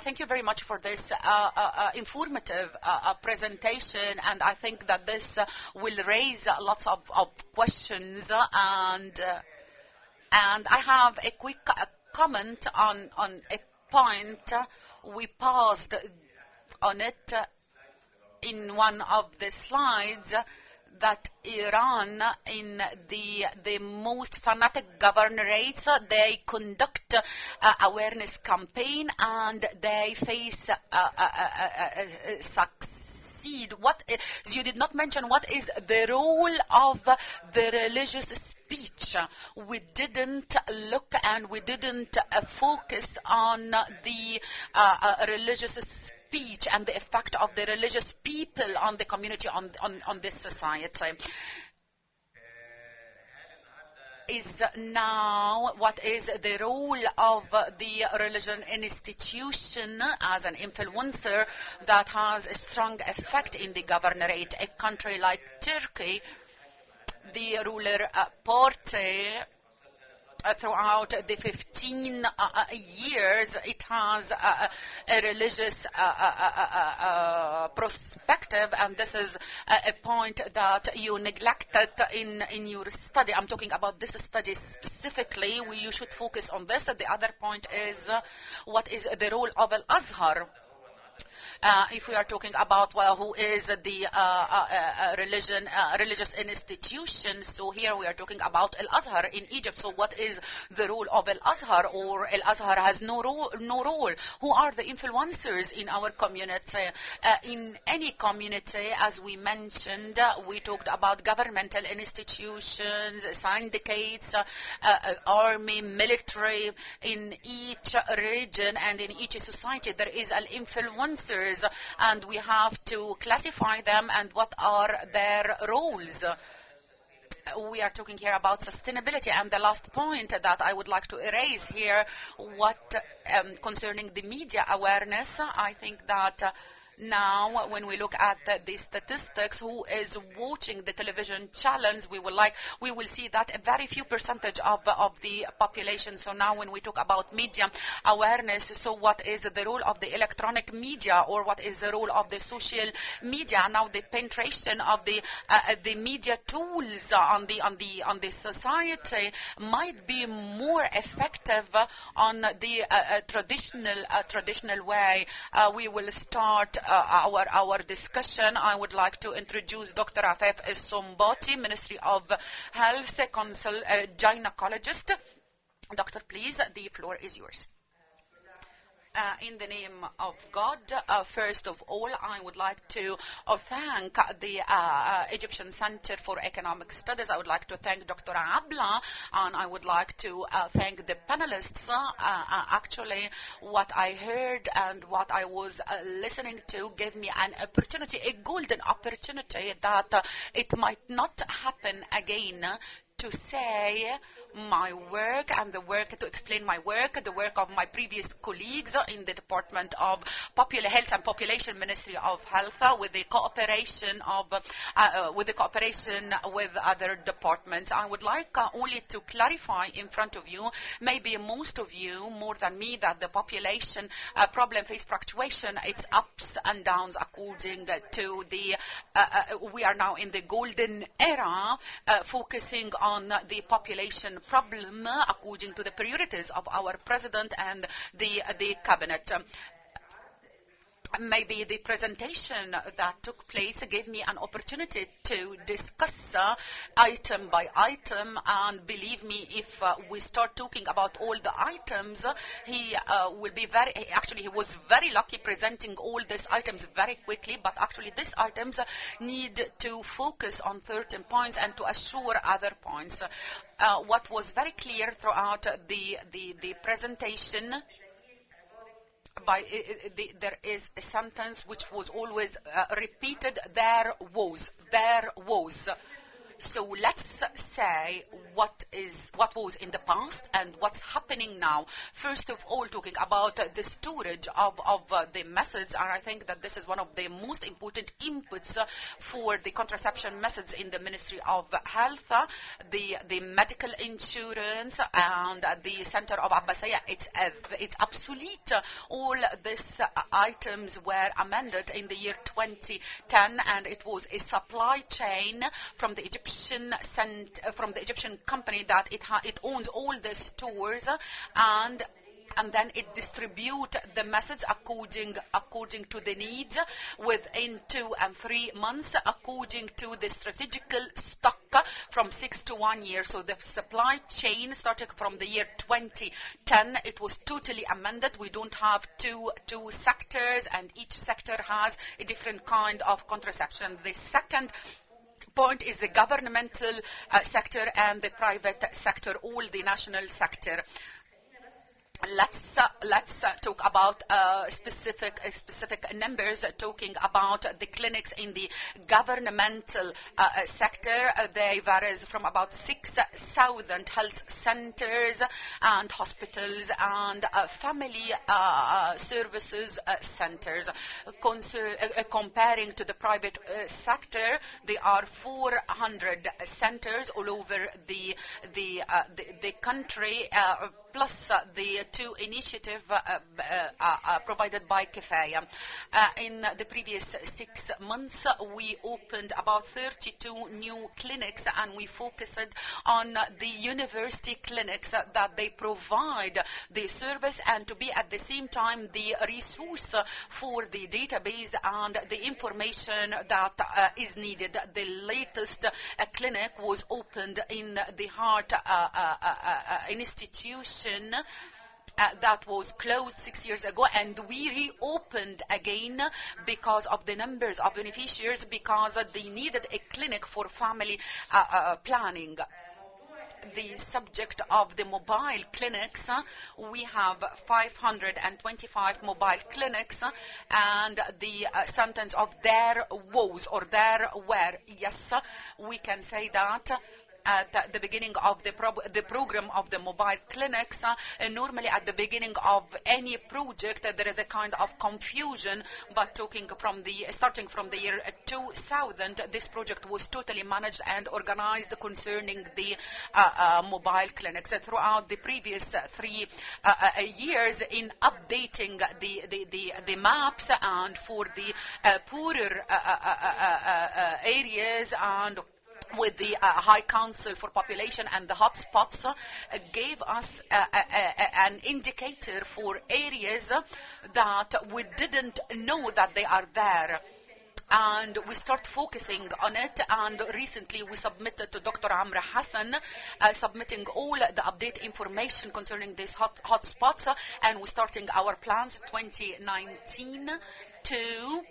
Thank you very much for this informative presentation, and I think that this will raise lots of questions, and I have a quick comment on a point. We paused on it in one of the slides, that Iran, in the most fanatic governorates, they conduct awareness campaign and they face succeed. You did not mention what is the role of the religious speech. We didn't look and we didn't focus on the religious speech and the effect of the religious people on the community, on this society. Is now what is the role of the religion institution as an influencer that has a strong effect in the governorate? A country like Turkey, the ruler party, throughout the 15 years, it has a religious perspective, and this is a point that you neglected in your study. I'm talking about this study specifically. You should focus on this. The other point is, what is the role of Al-Azhar? If we are talking about, well, who is the religious institution, so here we are talking about Al-Azhar in Egypt. So what is the role of Al-Azhar, or Al-Azhar has no role? Who are the influencers in our community? In any community, as we mentioned, we talked about governmental institutions, syndicates, army, military. In each region and in each society, there is an influencer, and we have to classify them and what are their roles. We are talking here about sustainability, and the last point that I would like to erase here, concerning the media awareness. I think that now, when we look at the statistics, who is watching the television channels, we will see that a very few percentage of the population. So now, when we talk about media awareness, so what is the role of the electronic media, or what is the role of the social media? Now, the penetration of the media tools on the society might be more effective on the traditional way. We will start our discussion. I would like to introduce Dr. Al-Sunbati, Ministry of Health, gynecologist. Doctor, please, the floor is yours. In the name of God, first of all, I would like to thank the Egyptian Center for Economic Studies. I would like to thank Dr. Abla, and I would like to thank the panelists. Actually, what I heard and what I was listening to gave me an opportunity, a golden opportunity, that it might not happen again, to say my work and to explain my work, the work of my previous colleagues in the Department of Popular Health and Population Ministry of Health, with the cooperation with other departments. I would like only to clarify in front of you, maybe most of you more than me, that the population problem face fluctuation. It's ups and downs according to the. We are now in the golden era, focusing on the population problem according to the priorities of our president and the cabinet. Maybe the presentation that took place gave me an opportunity to discuss item by item, and believe me, if we start talking about all the items, he was very lucky presenting all these items very quickly, but actually these items need to focus on certain points and to assure other points. What was very clear throughout the presentation, there is a sentence which was always repeated: there was. So let's say what was in the past and what's happening now. First of all, talking about the storage of the methods, and I think that this is one of the most important inputs for the contraception methods in the Ministry of Health, the medical insurance and the Center of Abbasiyya. It's obsolete. All these items were amended in the year 2010, and it was a supply chain from the Egyptian company that it owns all the stores, and then it distributes the methods according to the needs within 2 and 3 months, according to the strategical stock from 6 to 1 year. So the supply chain started from the year 2010. It was totally amended. We don't have two sectors, and each sector has a different kind of contraception. The second point is the governmental sector and the private sector, all the national sector. Let's talk about specific numbers, talking about the clinics in the governmental sector. They vary from about 6,000 health centers and hospitals and family services centers. Comparing to the private sector, there are 400 centers all over the country, plus the 2 initiatives provided by Kifaya. In the previous 6 months, we opened about 32 new clinics, and we focused on the university clinics that they provide the service and to be at the same time the resource for the database and the information that is needed. The latest clinic was opened in the Heart Institution that was closed 6 years ago, and we reopened again because of the numbers of beneficiaries, because they needed a clinic for family planning. The subject of the mobile clinics, we have 525 mobile clinics, and the sentence of there was or there were, yes, we can say that. At the beginning of the program of the mobile clinics, normally at the beginning of any project there is a kind of confusion, but starting from the year 2000, this project was totally managed and organized concerning the mobile clinics. Throughout the previous 3 years, in updating the maps and for the poorer areas, and with the High Council for Population and the hotspots, gave us an indicator for areas that we didn't know that they are there. And we start focusing on it, and recently we submitted to Dr. Amra Hassan, submitting all the update information concerning these hotspots, and we're starting our plans 2019 to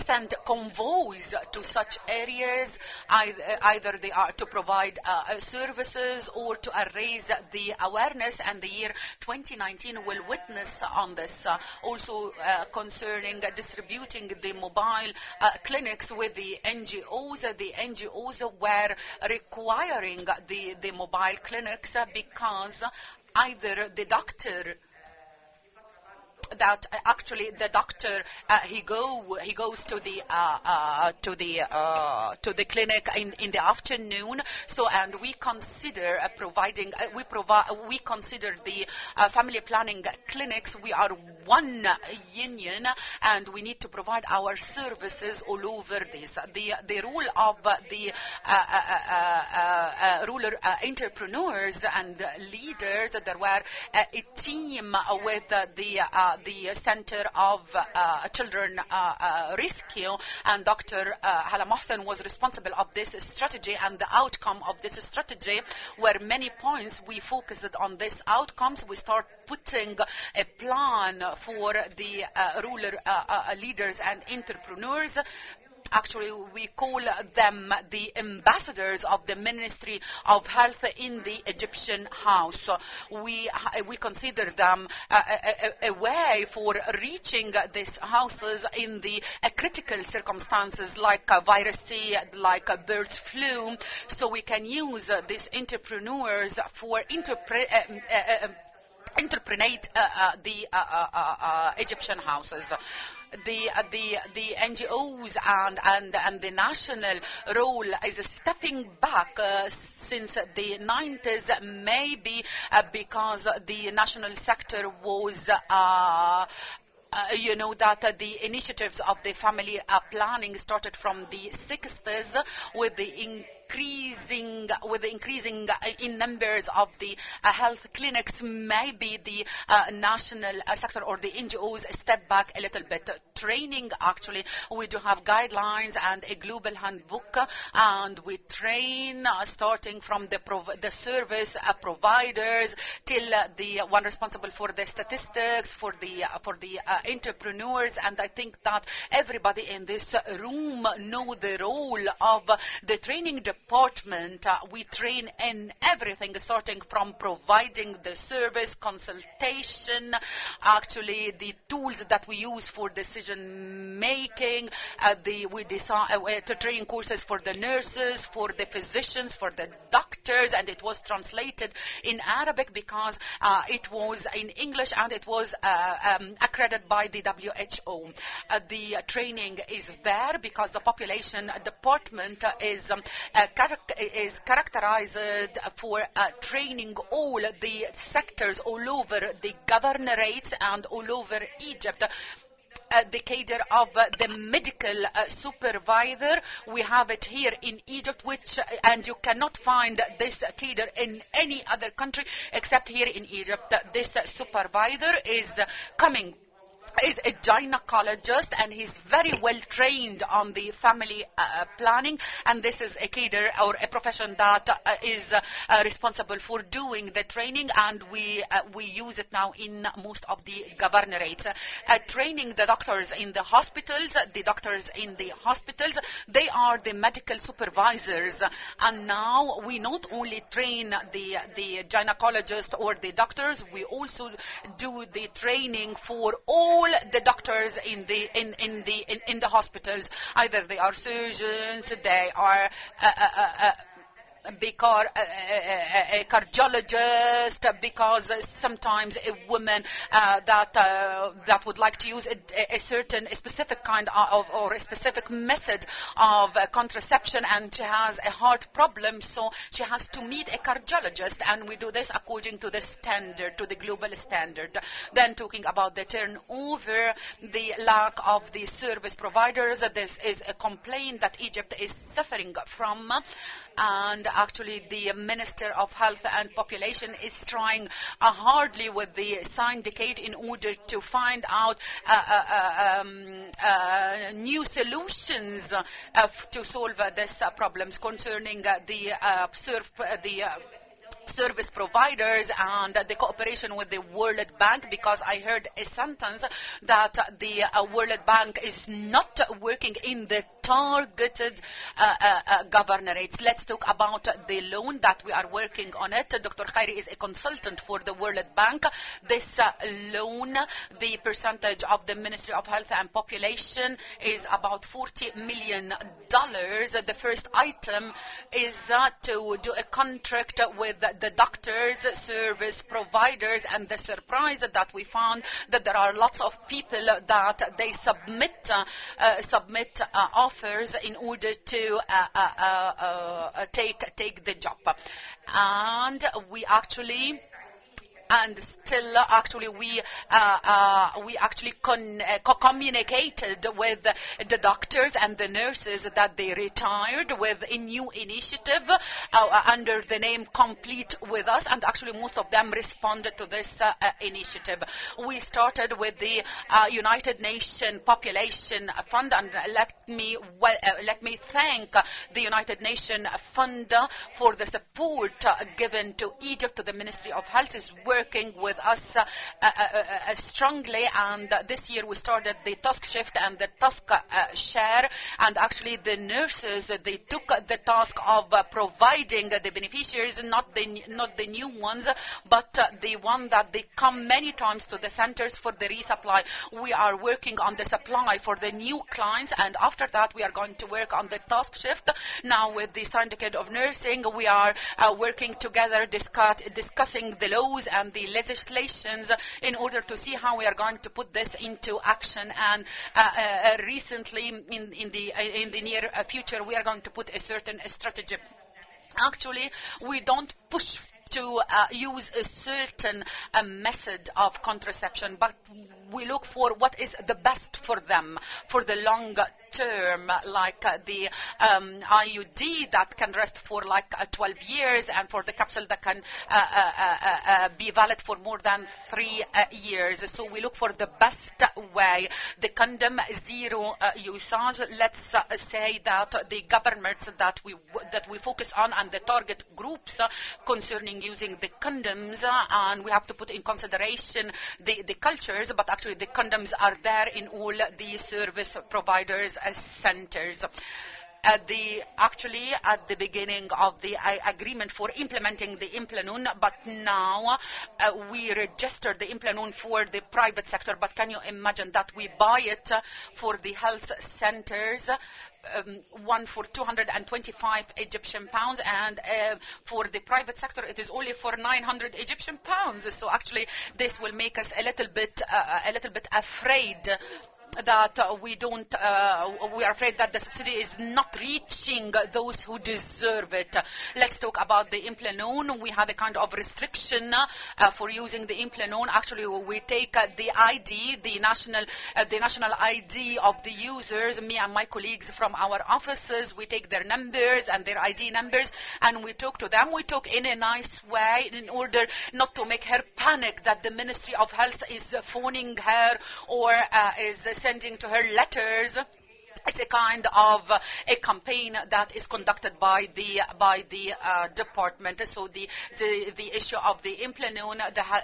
send convoys to such areas, either they are to provide services or to raise the awareness, and the year 2019 will witness on this. Also concerning distributing the mobile clinics with the NGOs were requiring the mobile clinics because either the doctor that actually the doctor he goes to the clinic in the afternoon. So, and we consider we consider the family planning clinics. We are one union, and we need to provide our services all over this. The role of the rural entrepreneurs and leaders. There were a team with the Center of Children Rescue, and Dr. Hala Mohsen was responsible of this strategy, and the outcome of this strategy were many points. We focused on these outcomes. We start putting a plan for the rural leaders and entrepreneurs. Actually, we call them the ambassadors of the Ministry of Health in the Egyptian house. We consider them a way for reaching these houses in the critical circumstances like virus C, like bird flu. So we can use these entrepreneurs for entreprenate the Egyptian houses. The NGOs and the national role is stepping back since the 90s, maybe because the national sector was you know that the initiatives of the family planning started from the 60s with the increasing in numbers of the health clinics. Maybe the national sector or the NGOs step back a little bit. Training, actually, we do have guidelines and a global handbook, and we train starting from the service providers till the one responsible for the statistics, for the entrepreneurs. And I think that everybody in this room know the role of the training department. We train in everything, starting from providing the service, consultation, actually the tools that we use for decision making. We design training courses for the nurses, for the physicians, for the doctors, and it was translated in Arabic because it was in English and it was accredited by the WHO. The training is there because the population department is characterized for training all the sectors all over the governorates and all over Egypt. The cadre of the medical supervisor. We have it here in Egypt, and you cannot find this cadre in any other country except here in Egypt. This supervisor is a gynecologist, and he's very well trained on the family planning, and this is a cadre or a profession that is responsible for doing the training, and we use it now in most of the governorates. Training the doctors in the hospitals, they are the medical supervisors, and now we not only train the gynecologist or the doctors, we also do the training for all the doctors in the hospitals. Either they are surgeons, they are because a cardiologist, because sometimes a woman that would like to use a specific kind of or a specific method of contraception, and she has a heart problem, so she has to meet a cardiologist, and we do this according to the standard, to the global standard. Then talking about the turnover, the lack of the service providers, this is a complaint that Egypt is suffering from. And actually the Minister of Health and Population is trying hardly with the syndicate in order to find out new solutions to solve these problems concerning the service providers and the cooperation with the World Bank, because I heard a sentence that the World Bank is not working in the targeted governorates. Let's talk about the loan that we are working on it. Dr. Khairi is a consultant for the World Bank. This loan, the percentage of the Ministry of Health and Population is about $40 million. The first item is to do a contract with the doctors, service providers, and the surprise that we found that there are lots of people that they submit offers in order to take the job, and we actually. And still, actually, we actually communicated with the doctors and the nurses that they retired with a new initiative under the name Complete With Us, and actually most of them responded to this initiative. We started with the United Nations Population Fund, and let me thank the United Nations Fund for the support given to Egypt, to the Ministry of Health. Is working working with us strongly, and this year we started the task shift and the task share, and actually the nurses, they took the task of providing the beneficiaries, not the new ones, but the one that they come many times to the centers for the resupply. We are working on the supply for the new clients, and after that we are going to work on the task shift. Now with the syndicate of nursing, we are working together, discussing the laws and the legislations in order to see how we are going to put this into action. And recently, in the near future, we are going to put a certain strategy. Actually, we don't push to use a certain method of contraception, but we look for what is the best for them for the long term, like the IUD that can rest for like 12 years, and for the capsule that can be valid for more than 3 years. So we look for the best way. The condom zero usage. Let's say that the governments that we focus on and the target groups concerning using the condoms, and we have to put in consideration the cultures, but actually the condoms are there in all the service providers centers. Actually at the beginning of the agreement for implementing the Implanun, but now we registered the Implanun for the private sector. But can you imagine that we buy it for the health centers, one for 225 Egyptian pounds, and for the private sector it is only for 900 Egyptian pounds. So actually this will make us a little bit afraid that we are afraid that the subsidy is not reaching those who deserve it. Let's talk about the Implanun. We have a kind of restriction for using the Implanun. Actually, we take the ID, the national ID of the users. Me and my colleagues from our offices, we take their numbers and their ID numbers, and we talk to them. We talk in a nice way in order not to make her panic that the Ministry of Health is phoning her or is sending to her letters. It's a kind of a campaign that is conducted by the department. So the issue of the Implanun,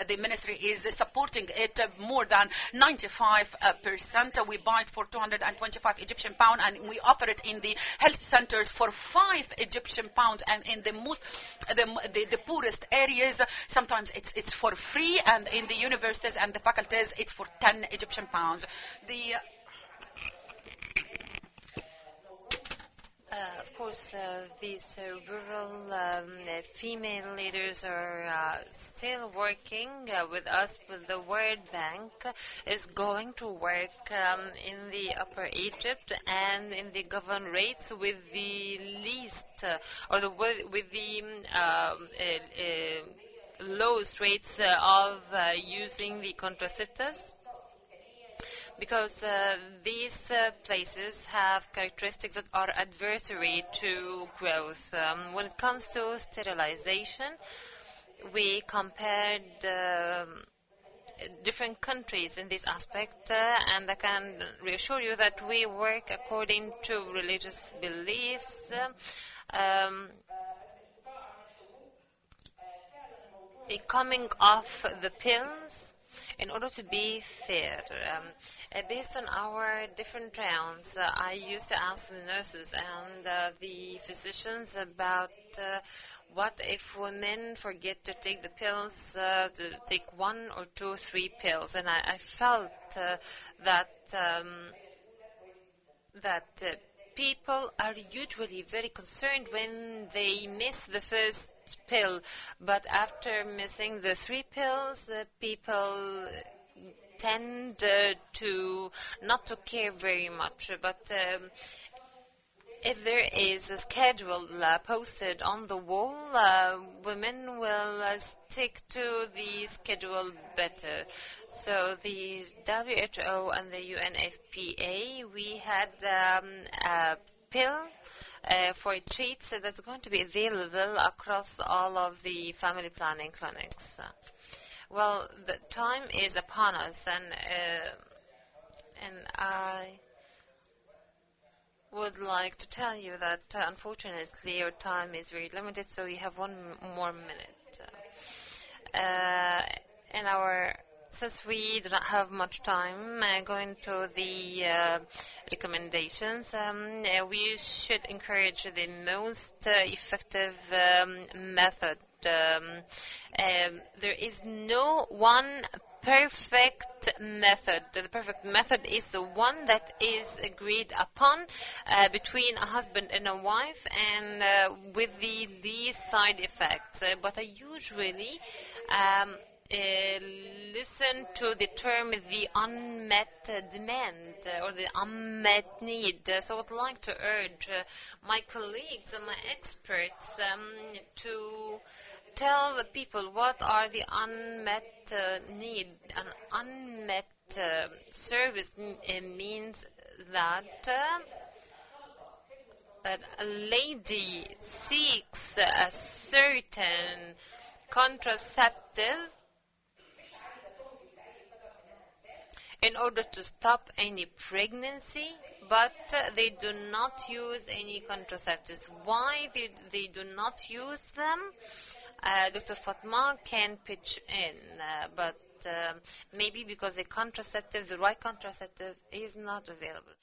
the ministry is supporting it more than 95%. We buy it for 225 Egyptian pounds, and we offer it in the health centers for 5 Egyptian pounds, and in the poorest areas sometimes it's for free, and in the universities and the faculties it's for 10 Egyptian pounds. Of course, these rural female leaders are still working with us, but the World Bank is going to work in the Upper Egypt and in the governorates with the least, with the lowest rates of using the contraceptives, because these places have characteristics that are adversary to growth. When it comes to sterilization, we compared different countries in this aspect, and I can reassure you that we work according to religious beliefs. The coming off the pills, in order to be fair, based on our different rounds, I used to ask the nurses and the physicians about what if women forget to take the pills, to take 1 or 2 or 3 pills, and I felt that people are usually very concerned when they miss the first pill, but after missing the 3 pills, people tend to not to care very much. But if there is a schedule posted on the wall, women will stick to the schedule better. So the WHO and the UNFPA, we had a pill for treats that's going to be available across all of the family planning clinics. Well, the time is upon us, and I would like to tell you that unfortunately your time is very limited, so you have 1 more minute. Since we do not have much time, going to the recommendations, we should encourage the most effective method. There is no one perfect method. The perfect method is the one that is agreed upon between a husband and a wife and with the least side effects. But I usually listen to the term the unmet demand or the unmet need. So I would like to urge my colleagues and my experts to tell the people what are the unmet need. An unmet service means that that a lady seeks a certain contraceptive in order to stop any pregnancy, but they do not use any contraceptives. Why they do not use them? Dr. Fatma can pitch in, but maybe because the right contraceptive is not available.